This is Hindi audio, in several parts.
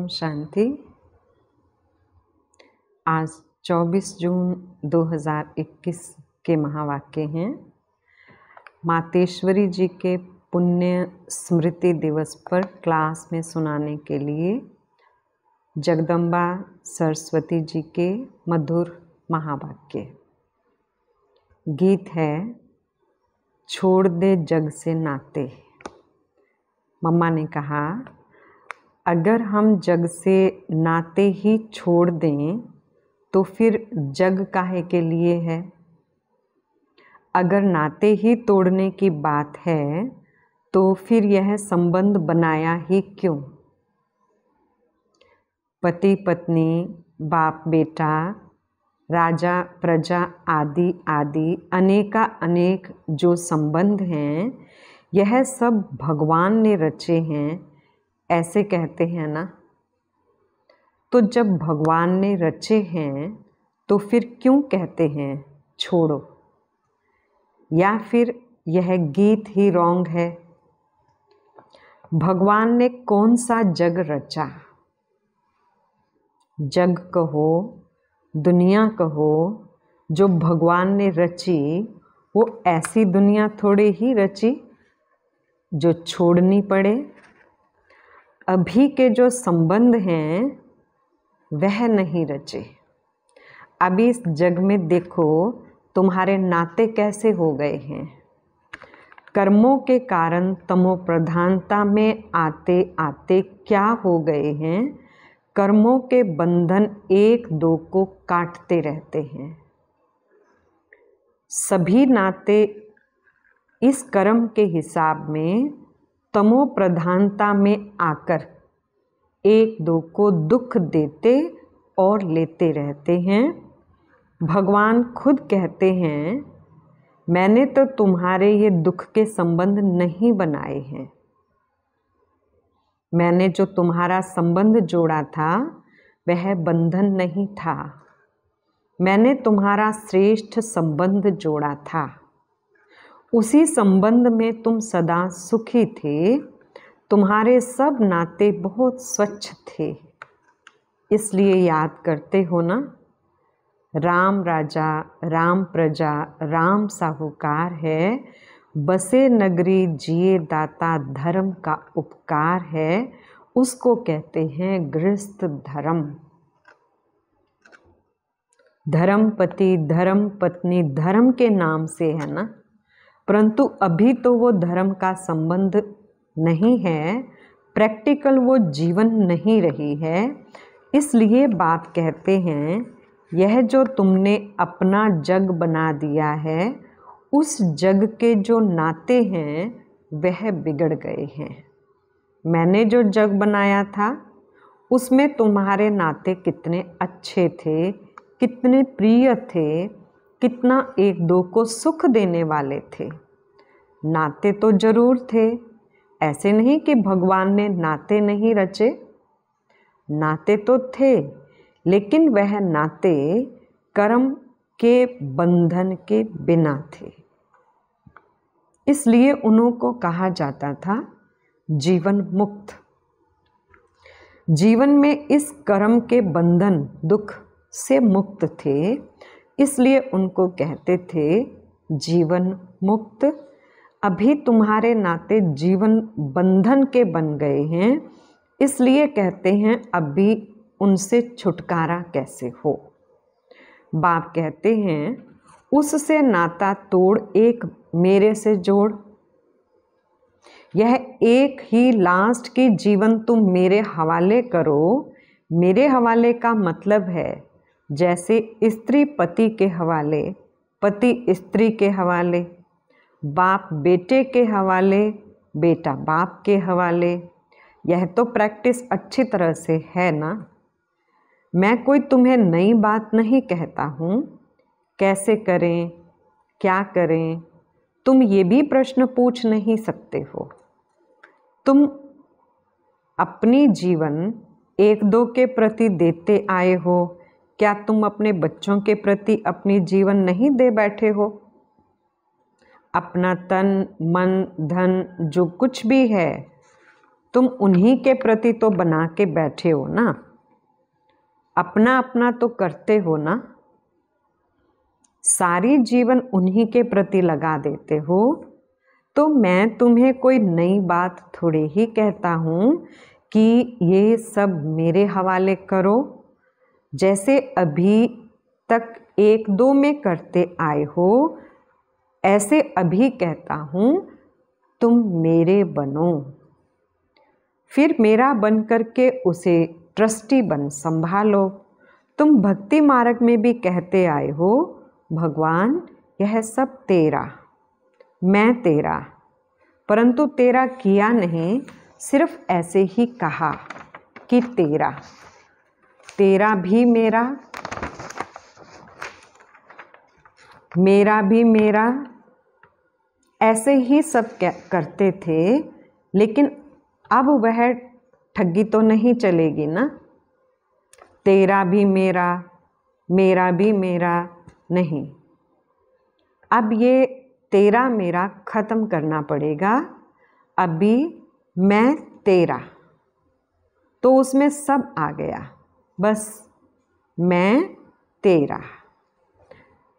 ओम शांति। आज 24 जून 2021 के महावाक्य हैं। मातेश्वरी जी के पुण्य स्मृति दिवस पर क्लास में सुनाने के लिए जगदम्बा सरस्वती जी के मधुर महावाक्य। गीत है छोड़ दे जग से नाते। मम्मा ने कहा अगर हम जग से नाते ही छोड़ दें तो फिर जग काहे के लिए है। अगर नाते ही तोड़ने की बात है तो फिर यह संबंध बनाया ही क्यों। पति पत्नी, बाप बेटा, राजा प्रजा आदि आदि अनेका अनेक जो संबंध हैं, यह सब भगवान ने रचे हैं, ऐसे कहते हैं ना। तो जब भगवान ने रचे हैं तो फिर क्यों कहते हैं छोड़ो। या फिर यह गीत ही रॉन्ग है। भगवान ने कौन सा जग रचा। जग कहो, दुनिया कहो, जो भगवान ने रची वो ऐसी दुनिया थोड़े ही रची जो छोड़नी पड़े। अभी के जो संबंध हैं वह नहीं रचे। अभी इस जग में देखो तुम्हारे नाते कैसे हो गए हैं। कर्मों के कारण तमो प्रधानता में आते आते क्या हो गए हैं। कर्मों के बंधन एक दो को काटते रहते हैं। सभी नाते इस कर्म के हिसाब में तमो प्रधानता में आकर एक दो को दुख देते और लेते रहते हैं। भगवान खुद कहते हैं मैंने तो तुम्हारे ये दुख के संबंध नहीं बनाए हैं। मैंने जो तुम्हारा संबंध जोड़ा था वह बंधन नहीं था। मैंने तुम्हारा श्रेष्ठ संबंध जोड़ा था। उसी संबंध में तुम सदा सुखी थे। तुम्हारे सब नाते बहुत स्वच्छ थे। इसलिए याद करते हो ना, राम राजा, राम प्रजा, राम साहूकार है। बसे नगरी जिए दाता, धर्म का उपकार है। उसको कहते हैं गृहस्थ धर्म। धर्मपति, धर्म पत्नी धर्म के नाम से है ना, परंतु अभी तो वो धर्म का संबंध नहीं है। प्रैक्टिकल वो जीवन नहीं रही है। इसलिए बाप कहते हैं यह जो तुमने अपना जग बना दिया है, उस जग के जो नाते हैं वह बिगड़ गए हैं। मैंने जो जग बनाया था उसमें तुम्हारे नाते कितने अच्छे थे, कितने प्रिय थे, कितना एक दो को सुख देने वाले थे। नाते तो जरूर थे। ऐसे नहीं कि भगवान ने नाते नहीं रचे। नाते तो थे, लेकिन वह नाते कर्म के बंधन के बिना थे। इसलिए उन्हों को कहा जाता था जीवन मुक्त। जीवन में इस कर्म के बंधन दुख से मुक्त थे, इसलिए उनको कहते थे जीवन मुक्त। अभी तुम्हारे नाते जीवन बंधन के बन गए हैं, इसलिए कहते हैं अभी उनसे छुटकारा कैसे हो। बाप कहते हैं उससे नाता तोड़ एक मेरे से जोड़। यह एक ही लास्ट की जीवन तुम मेरे हवाले करो। मेरे हवाले का मतलब है जैसे स्त्री पति के हवाले, पति स्त्री के हवाले, बाप बेटे के हवाले, बेटा बाप के हवाले। यह तो प्रैक्टिस अच्छी तरह से है ना। मैं कोई तुम्हें नई बात नहीं कहता हूँ। कैसे करें, क्या करें, तुम ये भी प्रश्न पूछ नहीं सकते हो। तुम अपनी जीवन एक दो के प्रति देते आए हो। क्या तुम अपने बच्चों के प्रति अपनी जीवन नहीं दे बैठे हो। अपना तन मन धन जो कुछ भी है तुम उन्हीं के प्रति तो बना के बैठे हो ना, अपना अपना तो करते हो ना, सारी जीवन उन्हीं के प्रति लगा देते हो। तो मैं तुम्हें कोई नई बात थोड़े ही कहता हूँ कि ये सब मेरे हवाले करो। जैसे अभी तक एक दो में करते आए हो, ऐसे अभी कहता हूँ तुम मेरे बनो। फिर मेरा बन करके उसे ट्रस्टी बन संभालो। तुम भक्ति मार्ग में भी कहते आए हो, भगवान यह सब तेरा, मैं तेरा, परंतु तेरा किया नहीं, सिर्फ ऐसे ही कहा कि तेरा, तेरा भी मेरा, मेरा भी मेरा, ऐसे ही सब करते थे। लेकिन अब वह ठगी तो नहीं चलेगी ना, तेरा भी मेरा भी मेरा नहीं। अब ये तेरा मेरा ख़त्म करना पड़ेगा। अभी मैं तेरा, तो उसमें सब आ गया, बस मैं तेरा।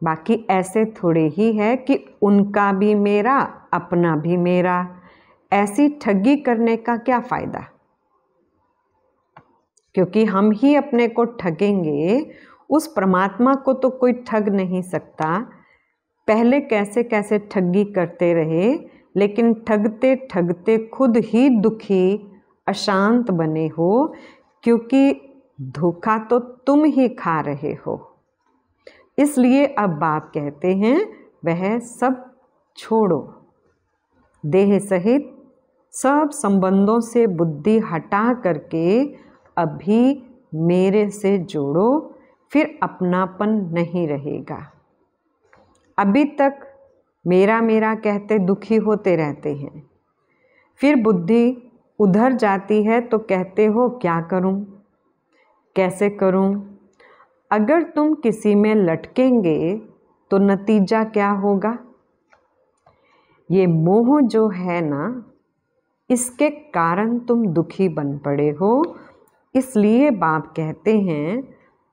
बाकी ऐसे थोड़े ही है कि उनका भी मेरा, अपना भी मेरा। ऐसी ठगी करने का क्या फ़ायदा, क्योंकि हम ही अपने को ठगेंगे, उस परमात्मा को तो कोई ठग नहीं सकता। पहले कैसे कैसे ठगी करते रहे, लेकिन ठगते ठगते खुद ही दुखी अशांत बने हो, क्योंकि धोखा तो तुम ही खा रहे हो। इसलिए अब बाप कहते हैं वह सब छोड़ो, देह सहित सब संबंधों से बुद्धि हटा करके अभी मेरे से जोड़ो, फिर अपनापन नहीं रहेगा। अभी तक मेरा मेरा कहते दुखी होते रहते हैं, फिर बुद्धि उधर जाती है तो कहते हो क्या करूं, कैसे करूं। अगर तुम किसी में लटकेंगे तो नतीजा क्या होगा? ये मोह जो है ना, इसके कारण तुम दुखी बन पड़े हो। इसलिए बाप कहते हैं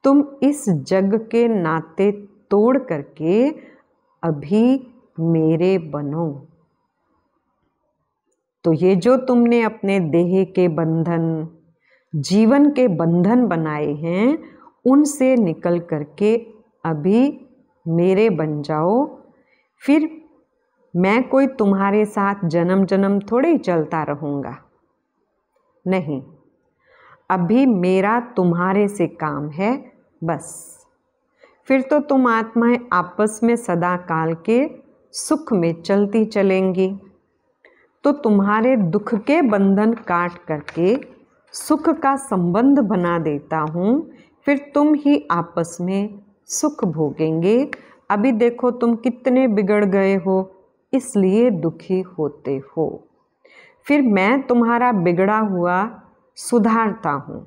तुम इस जग के नाते तोड़ करके अभी मेरे बनो। तो ये जो तुमने अपने देह के बंधन, जीवन के बंधन बनाए हैं, उनसे निकल करके अभी मेरे बन जाओ। फिर मैं कोई तुम्हारे साथ जन्म जन्म थोड़े ही चलता रहूँगा, नहीं। अभी मेरा तुम्हारे से काम है, बस। फिर तो तुम आत्माएं आपस में सदा काल के सुख में चलती चलेंगी। तो तुम्हारे दुख के बंधन काट करके सुख का संबंध बना देता हूँ, फिर तुम ही आपस में सुख भोगेंगे। अभी देखो तुम कितने बिगड़ गए हो, इसलिए दुखी होते हो। फिर मैं तुम्हारा बिगड़ा हुआ सुधारता हूँ,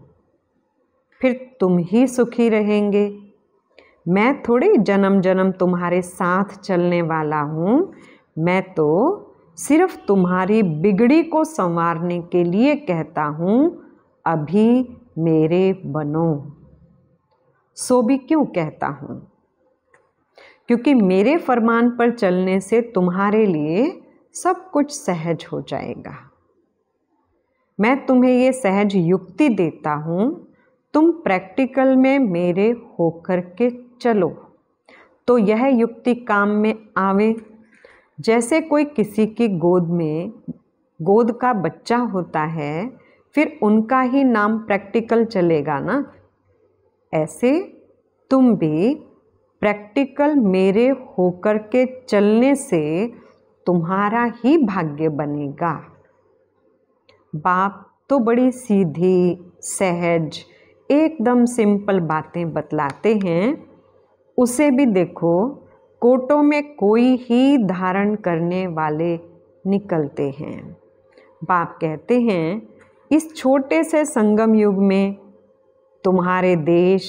फिर तुम ही सुखी रहेंगे। मैं थोड़ी जन्म जन्म तुम्हारे साथ चलने वाला हूँ, मैं तो सिर्फ तुम्हारी बिगड़ी को संवारने के लिए कहता हूँ अभी मेरे बनो। सो भी क्यों कहता हूँ? क्योंकि मेरे फरमान पर चलने से तुम्हारे लिए सब कुछ सहज हो जाएगा। मैं तुम्हें ये सहज युक्ति देता हूँ, तुम प्रैक्टिकल में मेरे होकर के चलो तो यह युक्ति काम में आवे। जैसे कोई किसी की गोद में गोद का बच्चा होता है, फिर उनका ही नाम प्रैक्टिकल चलेगा ना, ऐसे तुम भी प्रैक्टिकल मेरे होकर के चलने से तुम्हारा ही भाग्य बनेगा। बाप तो बड़ी सीधी सहज एकदम सिंपल बातें बतलाते हैं, उसे भी देखो कोटों में कोई ही धारण करने वाले निकलते हैं। बाप कहते हैं इस छोटे से संगम युग में तुम्हारे देश,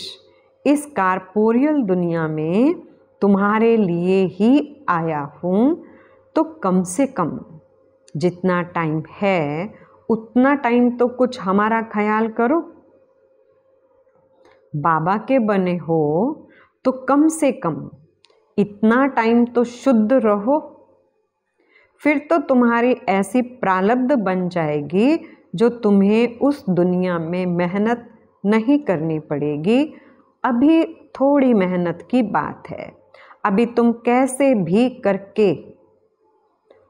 इस कारपोरियल दुनिया में तुम्हारे लिए ही आया हूँ, तो कम से कम जितना टाइम है उतना टाइम तो कुछ हमारा ख्याल करो। बाबा के बने हो तो कम से कम इतना टाइम तो शुद्ध रहो, फिर तो तुम्हारी ऐसी प्रारब्ध बन जाएगी जो तुम्हें उस दुनिया में मेहनत नहीं करनी पड़ेगी। अभी थोड़ी मेहनत की बात है, अभी तुम कैसे भी करके,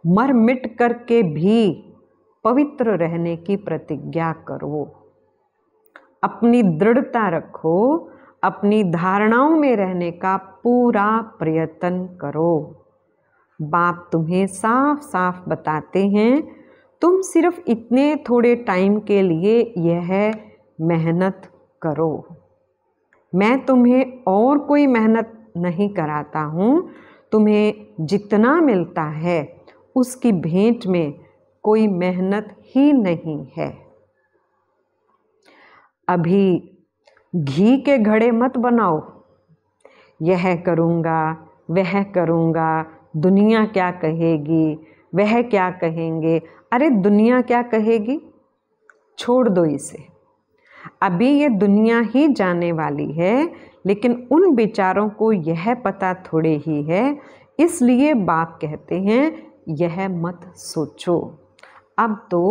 मर मिट करके भी पवित्र रहने की प्रतिज्ञा करो। अपनी दृढ़ता रखो, अपनी धारणाओं में रहने का पूरा प्रयत्न करो। बाप तुम्हें साफ साफ बताते हैं, तुम सिर्फ इतने थोड़े टाइम के लिए यह मेहनत करो। मैं तुम्हें और कोई मेहनत नहीं कराता हूँ, तुम्हें जितना मिलता है उसकी भेंट में कोई मेहनत ही नहीं है। अभी घी के घड़े मत बनाओ, यह करूँगा वह करूँगा, दुनिया क्या कहेगी, वह क्या कहेंगे। अरे दुनिया क्या कहेगी, छोड़ दो इसे। अभी ये दुनिया ही जाने वाली है, लेकिन उन विचारों को यह पता थोड़े ही है, इसलिए बाप कहते हैं यह मत सोचो। अब तो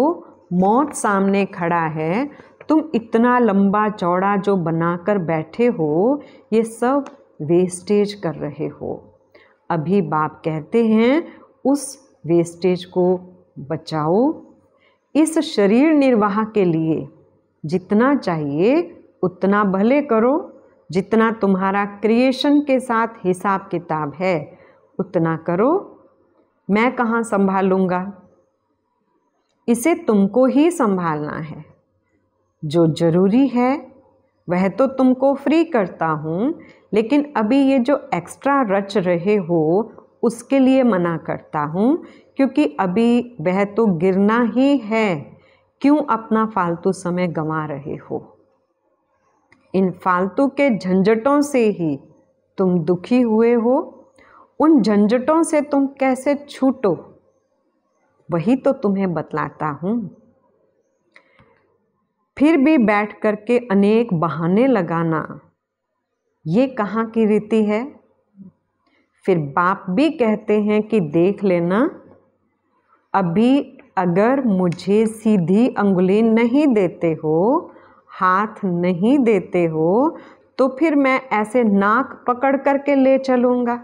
मौत सामने खड़ा है, तुम इतना लंबा चौड़ा जो बनाकर बैठे हो ये सब वेस्टेज कर रहे हो। अभी बाप कहते हैं उस वेस्टेज को बचाओ। इस शरीर निर्वाह के लिए जितना चाहिए उतना भले करो, जितना तुम्हारा क्रिएशन के साथ हिसाब किताब है उतना करो। मैं कहाँ संभालूंगा, इसे तुमको ही संभालना है। जो जरूरी है वह तो तुमको फ्री करता हूँ, लेकिन अभी ये जो एक्स्ट्रा रच रहे हो उसके लिए मना करता हूँ, क्योंकि अभी वह तो गिरना ही है। क्यों अपना फालतू समय गंवा रहे हो? इन फालतू के झंझटों से ही तुम दुखी हुए हो। उन झंझटों से तुम कैसे छूटो वही तो तुम्हें बतलाता हूँ। फिर भी बैठ करके अनेक बहाने लगाना ये कहाँ की रीति है? फिर बाप भी कहते हैं कि देख लेना, अभी अगर मुझे सीधी अंगुली नहीं देते हो, हाथ नहीं देते हो, तो फिर मैं ऐसे नाक पकड़ करके ले चलूँगा।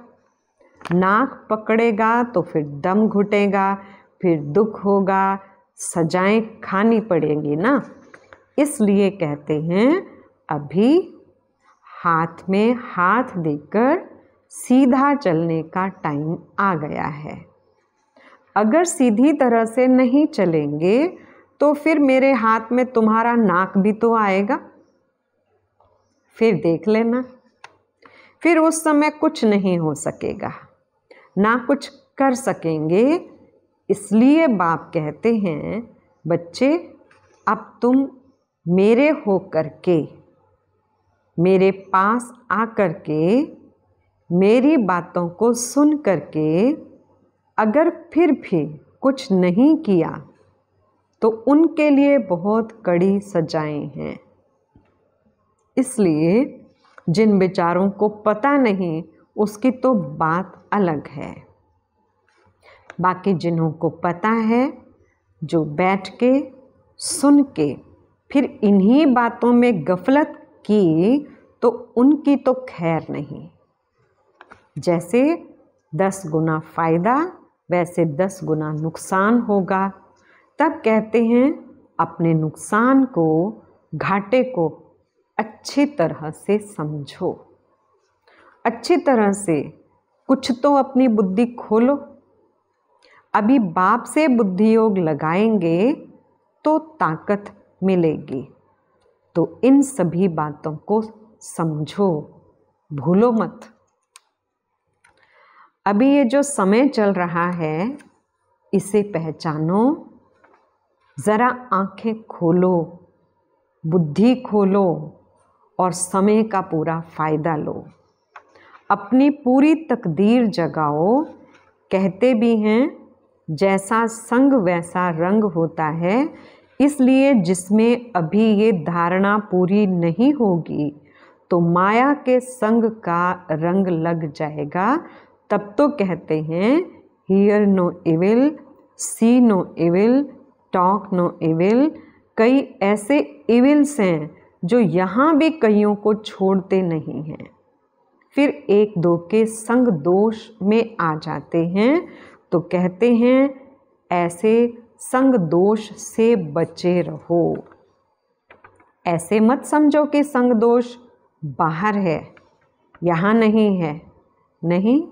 नाक पकड़ेगा तो फिर दम घुटेगा, फिर दुख होगा, सजाएं खानी पड़ेंगी ना। इसलिए कहते हैं अभी हाथ में हाथ देकर सीधा चलने का टाइम आ गया है। अगर सीधी तरह से नहीं चलेंगे तो फिर मेरे हाथ में तुम्हारा नाक भी तो आएगा, फिर देख लेना। फिर उस समय कुछ नहीं हो सकेगा, ना कुछ कर सकेंगे। इसलिए बाप कहते हैं बच्चे, अब तुम मेरे हो करके, मेरे पास आकर के, मेरी बातों को सुन करके अगर फिर भी कुछ नहीं किया तो उनके लिए बहुत कड़ी सजाएं हैं। इसलिए जिन विचारों को पता नहीं उसकी तो बात अलग है। बाकी जिन्हों को पता है, जो बैठ के सुन के फिर इन्हीं बातों में गफलत की, तो उनकी तो खैर नहीं। जैसे 10 गुना फायदा वैसे 10 गुना नुकसान होगा। तब कहते हैं अपने नुकसान को, घाटे को अच्छी तरह से समझो, अच्छी तरह से कुछ तो अपनी बुद्धि खोलो। अभी बाप से बुद्धि योग लगाएंगे तो ताकत मिलेगी। तो इन सभी बातों को समझो, भूलो मत। अभी ये जो समय चल रहा है इसे पहचानो, ज़रा आंखें खोलो, बुद्धि खोलो और समय का पूरा फ़ायदा लो। अपनी पूरी तकदीर जगाओ। कहते भी हैं जैसा संग वैसा रंग होता है, इसलिए जिसमें अभी ये धारणा पूरी नहीं होगी तो माया के संग का रंग लग जाएगा। तब तो कहते हैं hear no evil, see no evil, talk no evil. कई ऐसे इविल्स हैं जो यहाँ भी कईयों को छोड़ते नहीं हैं, फिर एक दो के संग दोष में आ जाते हैं। तो कहते हैं ऐसे संग दोष से बचे रहो। ऐसे मत समझो कि संग दोष बाहर है, यहाँ नहीं है। नहीं,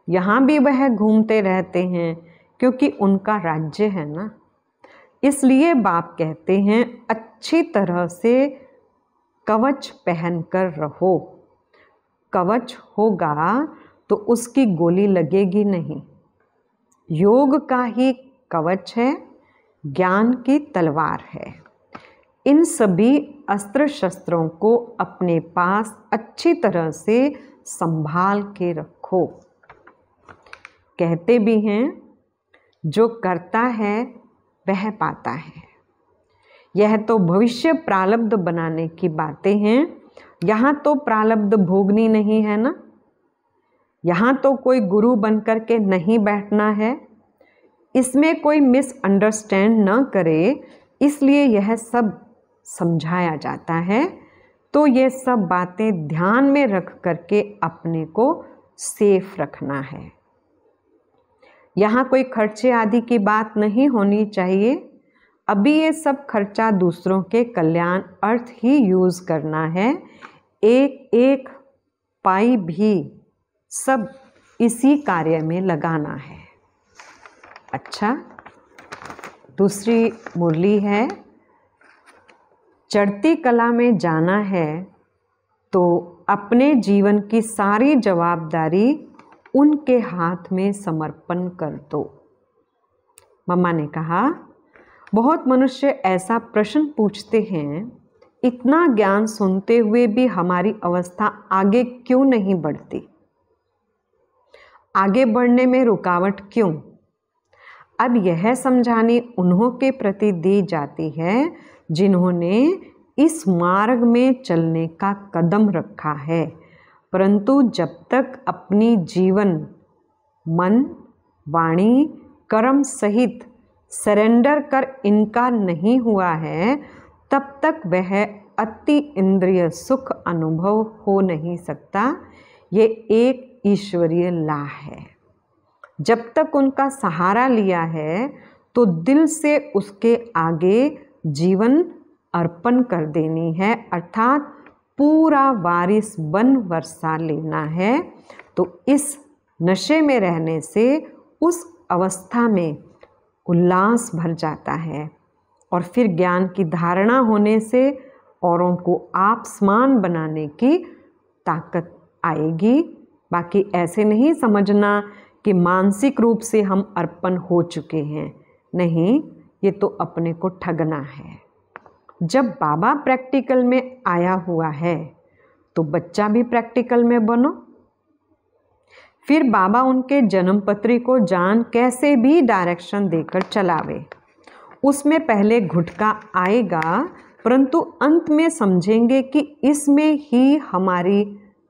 यहाँ भी वह घूमते रहते हैं क्योंकि उनका राज्य है ना। इसलिए बाप कहते हैं अच्छी तरह से कवच पहनकर रहो। कवच होगा तो उसकी गोली लगेगी नहीं। योग का ही कवच है, ज्ञान की तलवार है। इन सभी अस्त्र शस्त्रों को अपने पास अच्छी तरह से संभाल के रखो। कहते भी हैं जो करता है वह पाता है। यह तो भविष्य प्रारब्ध बनाने की बातें हैं। यहाँ तो प्रारब्ध भोगनी नहीं है ना। यहाँ तो कोई गुरु बनकर के नहीं बैठना है। इसमें कोई मिसअंडरस्टैंड न करे, इसलिए यह सब समझाया जाता है। तो ये सब बातें ध्यान में रख करके अपने को सेफ रखना है। यहाँ कोई खर्चे आदि की बात नहीं होनी चाहिए। अभी ये सब खर्चा दूसरों के कल्याण अर्थ ही यूज़ करना है। एक एक पाई भी सब इसी कार्य में लगाना है। अच्छा, दूसरी मुरली है, चढ़ती कला में जाना है तो अपने जीवन की सारी जवाबदारी उनके हाथ में समर्पण कर दो। मम्मा ने कहा बहुत मनुष्य ऐसा प्रश्न पूछते हैं, इतना ज्ञान सुनते हुए भी हमारी अवस्था आगे क्यों नहीं बढ़ती? आगे बढ़ने में रुकावट क्यों? अब यह समझानी उन्हों के प्रति दी जाती है जिन्होंने इस मार्ग में चलने का कदम रखा है, परंतु जब तक अपनी जीवन मन वाणी कर्म सहित सरेंडर कर इनका नहीं हुआ है, तब तक वह अति इंद्रिय सुख अनुभव हो नहीं सकता। ये एक ईश्वरीय लाह है। जब तक उनका सहारा लिया है तो दिल से उसके आगे जीवन अर्पण कर देनी है, अर्थात पूरा वारिस बन वर्षा लेना है। तो इस नशे में रहने से उस अवस्था में उल्लास भर जाता है और फिर ज्ञान की धारणा होने से औरों को आप समान बनाने की ताकत आएगी। बाकी ऐसे नहीं समझना कि मानसिक रूप से हम अर्पण हो चुके हैं। नहीं, ये तो अपने को ठगना है। जब बाबा प्रैक्टिकल में आया हुआ है तो बच्चा भी प्रैक्टिकल में बनो। फिर बाबा उनके जन्मपत्री को जान कैसे भी डायरेक्शन देकर चलावे। उसमें पहले घुटका आएगा, परंतु अंत में समझेंगे कि इसमें ही हमारी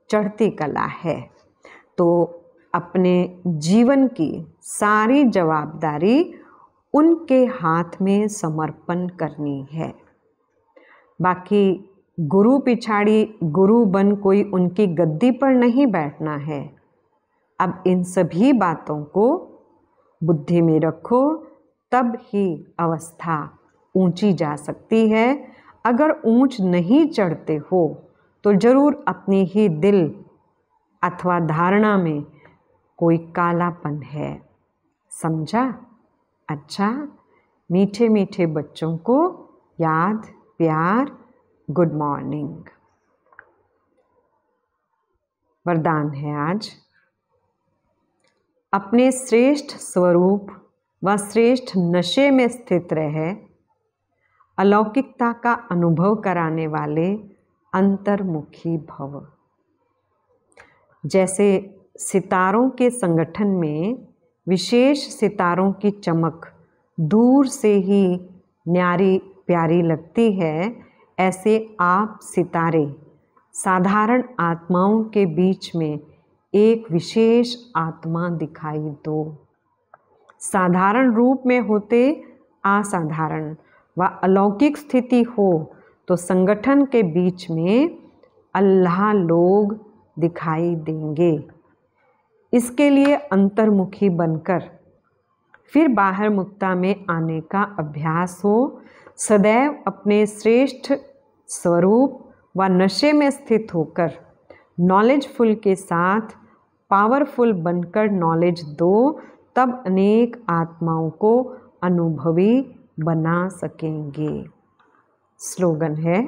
चढ़ती कला है। तो अपने जीवन की सारी जवाबदारी उनके हाथ में समर्पण करनी है। बाकी गुरु पिछाड़ी गुरु बन कोई उनकी गद्दी पर नहीं बैठना है। अब इन सभी बातों को बुद्धि में रखो, तब ही अवस्था ऊंची जा सकती है। अगर ऊंच नहीं चढ़ते हो तो जरूर अपनी ही दिल अथवा धारणा में कोई कालापन है। समझा? अच्छा, मीठे मीठे बच्चों को याद प्यार, गुड मॉर्निंग। वरदान है आज, अपने श्रेष्ठ स्वरूप व श्रेष्ठ नशे में स्थित रहे अलौकिकता का अनुभव कराने वाले अंतर्मुखी भव। जैसे सितारों के संगठन में विशेष सितारों की चमक दूर से ही न्यारी प्यारी लगती है, ऐसे आप सितारे साधारण आत्माओं के बीच में एक विशेष आत्मा दिखाई दो। साधारण रूप में होते असाधारण व अलौकिक स्थिति हो तो संगठन के बीच में अल्लाह लोग दिखाई देंगे। इसके लिए अंतर्मुखी बनकर फिर बाहर मुक्ता में आने का अभ्यास हो। सदैव अपने श्रेष्ठ स्वरूप व नशे में स्थित होकर नॉलेजफुल के साथ पावरफुल बनकर नॉलेज दो, तब अनेक आत्माओं को अनुभवी बना सकेंगे। स्लोगन है,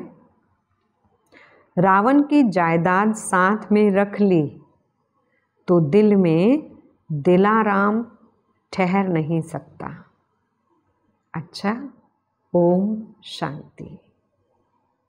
रावण की जायदाद साथ में रख ली तो दिल में दिलाराम ठहर नहीं सकता। अच्छा, ओम शांति।